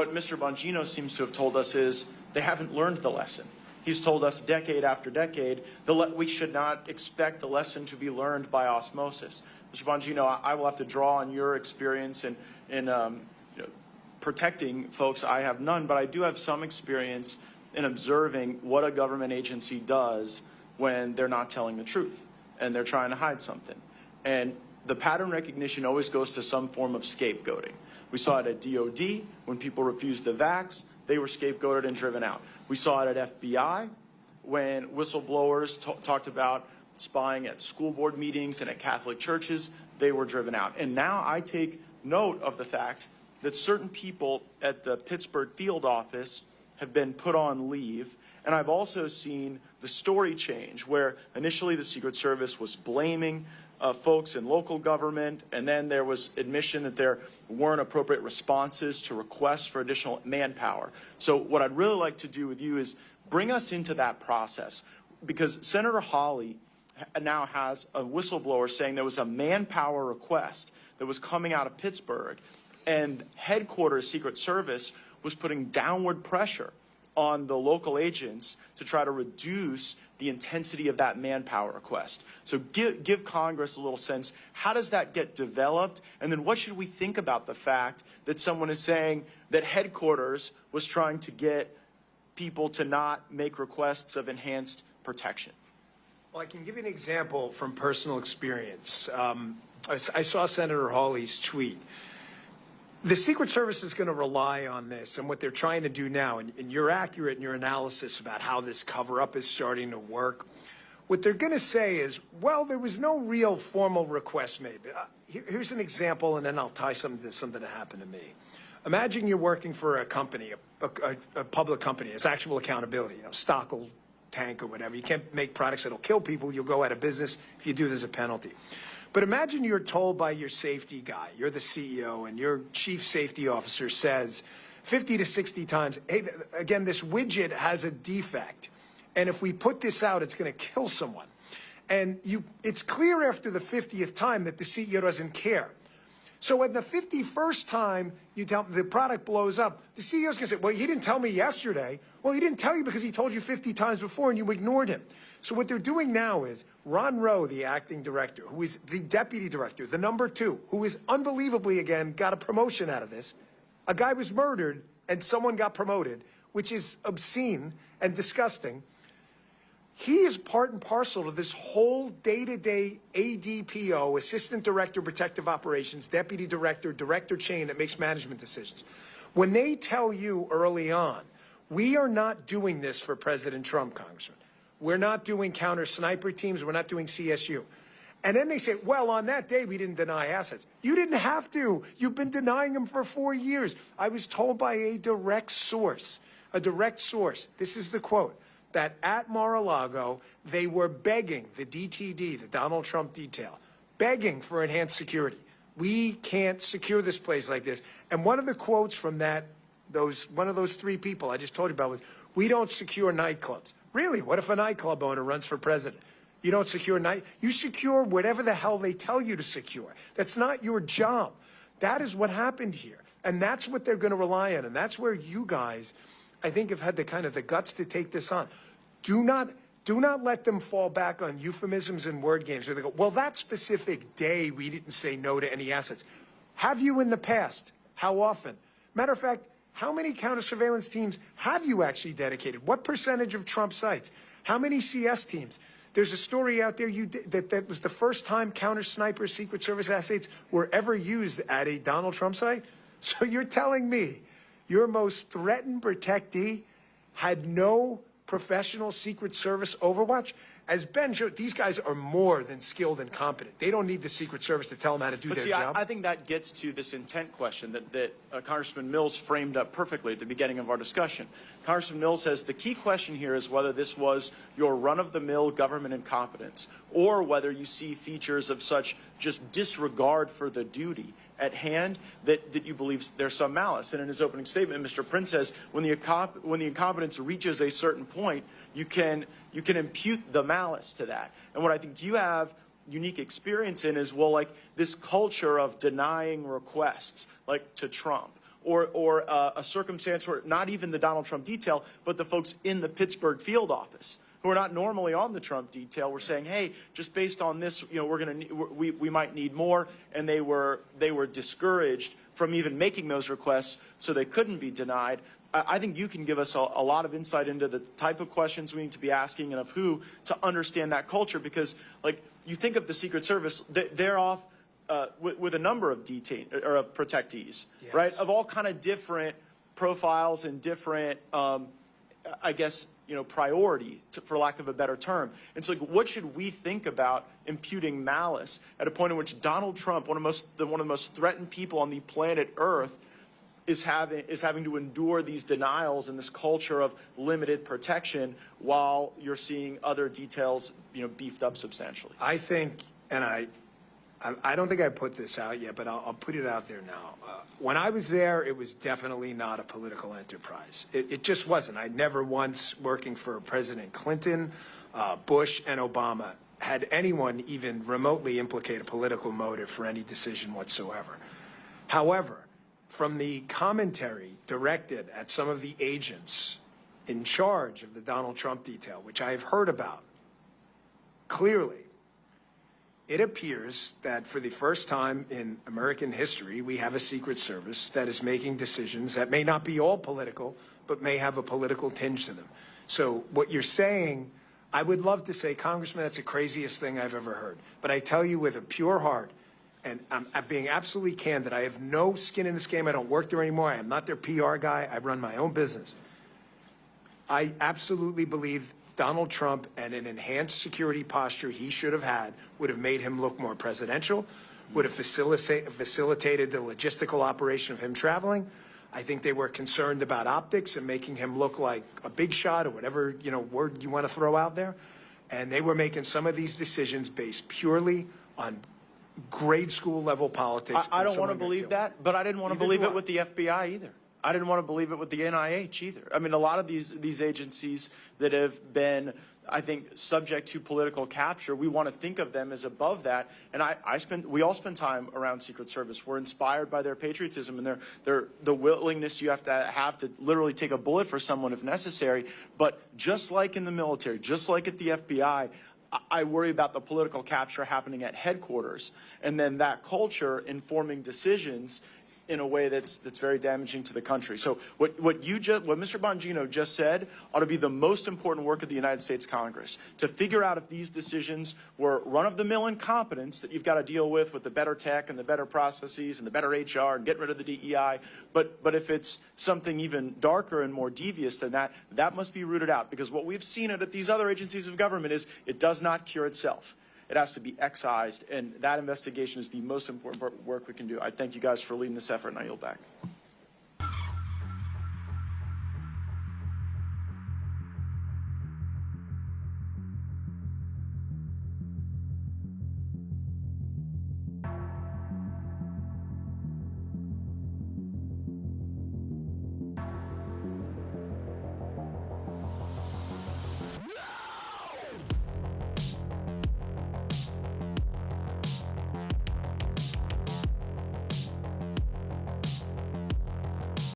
what Mr. Bongino seems to have told us is they haven't learned the lesson. He's told us decade after decade that we should not expect the lesson to be learned by osmosis. Mr. Bongino, I will have to draw on your experience in protecting folks. I have none, but I do have some experience in observing what a government agency does when they're not telling the truth and they're trying to hide something. And the pattern recognition always goes to some form of scapegoating. We saw it at DOD when people refused the vax, they were scapegoated and driven out. We saw it at FBI when whistleblowers talked about spying at school board meetings and at Catholic churches, they were driven out. And now I take note of the fact that certain people at the Pittsburgh field office have been put on leave. And I've also seen the story change where initially the Secret Service was blaming folks in local government, and then there was admission that there weren't appropriate responses to requests for additional manpower. So what I'd really like to do with you is bring us into that process, because Senator Hawley now has a whistleblower saying there was a manpower request that was coming out of Pittsburgh, and headquarters Secret Service was putting downward pressure on the local agents to try to reduce the intensity of that manpower request. So give Congress a little sense, how does that get developed? And then what should we think about the fact that someone is saying that headquarters was trying to get people to not make requests of enhanced protection? Well, I can give you an example from personal experience. I saw Senator Hawley's tweet. The Secret Service is going to rely on this and what they're trying to do now, and you're accurate in your analysis about how this cover-up is starting to work. What they're going to say is, well, there was no real formal request made. Here's an example, and then I'll tie something that happened to me. Imagine you're working for a company, a public company. It's actual accountability, stock will tank or whatever. You can't make products that'll kill people. You'll go out of business. If you do, there's a penalty. But imagine you're told by your safety guy, you're the CEO, and your chief safety officer says 50 to 60 times, hey, again, this widget has a defect, and if we put this out, it's going to kill someone. And it's clear after the 50th time that the CEO doesn't care. So at the 51st time you tell the product blows up, the CEO's going to say, well, he didn't tell me yesterday. Well, he didn't tell you because he told you 50 times before and you ignored him. So what they're doing now is Ron Rowe, the acting director, who is the deputy director, the number 2, who is unbelievably, again, got a promotion out of this. A guy was murdered and someone got promoted, which is obscene and disgusting. He is part and parcel to this whole day-to-day ADPO, Assistant Director, Protective Operations, Deputy Director, Director chain that makes management decisions. When they tell you early on, we are not doing this for President Trump, Congressman. We're not doing counter-sniper teams. We're not doing CSU. And then they say, well, on that day, we didn't deny assets. You didn't have to. You've been denying them for 4 years. I was told by a direct source, this is the quote, that at Mar-a-Lago, they were begging the DTD, the Donald Trump detail, begging for enhanced security. We can't secure this place like this. And one of the quotes from one of those 3 people I just told you about was, we don't secure nightclubs. Really? What if a nightclub owner runs for president? You don't secure you secure whatever the hell they tell you to secure. That's not your job. That is what happened here. And that's what they're going to rely on. And that's where you guys, I think, have had the guts to take this on. Do not let them fall back on euphemisms and word games where they go, well, that specific day we didn't say no to any assets. Have you in the past? How often? Matter of fact, how many counter-surveillance teams have you actually dedicated? What percentage of Trump sites? How many CS teams? There's a story out there that was the first time counter-sniper Secret Service assets were ever used at a Donald Trump site. So you're telling me your most threatened protectee had no professional Secret Service overwatch? As Ben showed, these guys are more than skilled and competent. They don't need the Secret Service to tell them how to do their job. I think that gets to this intent question that Congressman Mills framed up perfectly at the beginning of our discussion. Congressman Mills says the key question here is whether this was your run-of-the-mill government incompetence or whether you see features of such just disregard for the duty at hand that you believe there's some malice. And in his opening statement, Mr. Prince says when the incompetence reaches a certain point, you can impute the malice to that. And what I think you have unique experience in is, well, like this culture of denying requests, like to Trump, or a circumstance where not even the Donald Trump detail, but the folks in the Pittsburgh field office who are not normally on the Trump detail were saying, hey, just based on this, we might need more, and they were discouraged from even making those requests, so they couldn't be denied. I think you can give us a lot of insight into the type of questions we need to be asking and of who to understand that culture, because, like, you think of the Secret Service, they're off with a number of protectees, yes, right, of all kind of different profiles and different, I guess, priority, for lack of a better term. And so, like, what should we think about imputing malice at a point in which Donald Trump, one of the most threatened people on the planet Earth, is having to endure these denials and this culture of limited protection while you're seeing other details, beefed up substantially? I think, and I don't think I put this out yet, but I'll put it out there now. When I was there, it was definitely not a political enterprise. It just wasn't. I never once, working for President Clinton, Bush, and Obama, had anyone even remotely implicate a political motive for any decision whatsoever. However, from the commentary directed at some of the agents in charge of the Donald Trump detail, which I have heard about, clearly, it appears that for the first time in American history, we have a Secret Service that is making decisions that may not be all political, but may have a political tinge to them. So what you're saying, I would love to say, Congressman, that's the craziest thing I've ever heard. But I tell you with a pure heart, and I'm being absolutely candid, I have no skin in this game. I don't work there anymore. I am not their PR guy. I run my own business. I absolutely believe Donald Trump and an enhanced security posture he should have had would have made him look more presidential, would have facilitated the logistical operation of him traveling. I think they were concerned about optics and making him look like a big shot or whatever, word you want to throw out there. And they were making some of these decisions based purely on grade school level politics. I don't want to believe that, but I didn't want to believe it with the FBI either. I didn't want to believe it with the NIH either. I mean, a lot of these agencies that have been, I think, subject to political capture, we want to think of them as above that. And we all spend time around Secret Service. We're inspired by their patriotism and the willingness you have to literally take a bullet for someone if necessary. But just like in the military, just like at the FBI, I worry about the political capture happening at headquarters, and then that culture informing decisions in a way that's very damaging to the country. So what Mr. Bongino just said ought to be the most important work of the United States Congress, to figure out if these decisions were run-of-the-mill incompetence that you've got to deal with the better tech and the better processes and the better HR and getting rid of the DEI, but if it's something even darker and more devious than that, that must be rooted out, because what we've seen at these other agencies of government is it does not cure itself. It has to be excised, and that investigation is the most important work we can do. I thank you guys for leading this effort, and I yield back.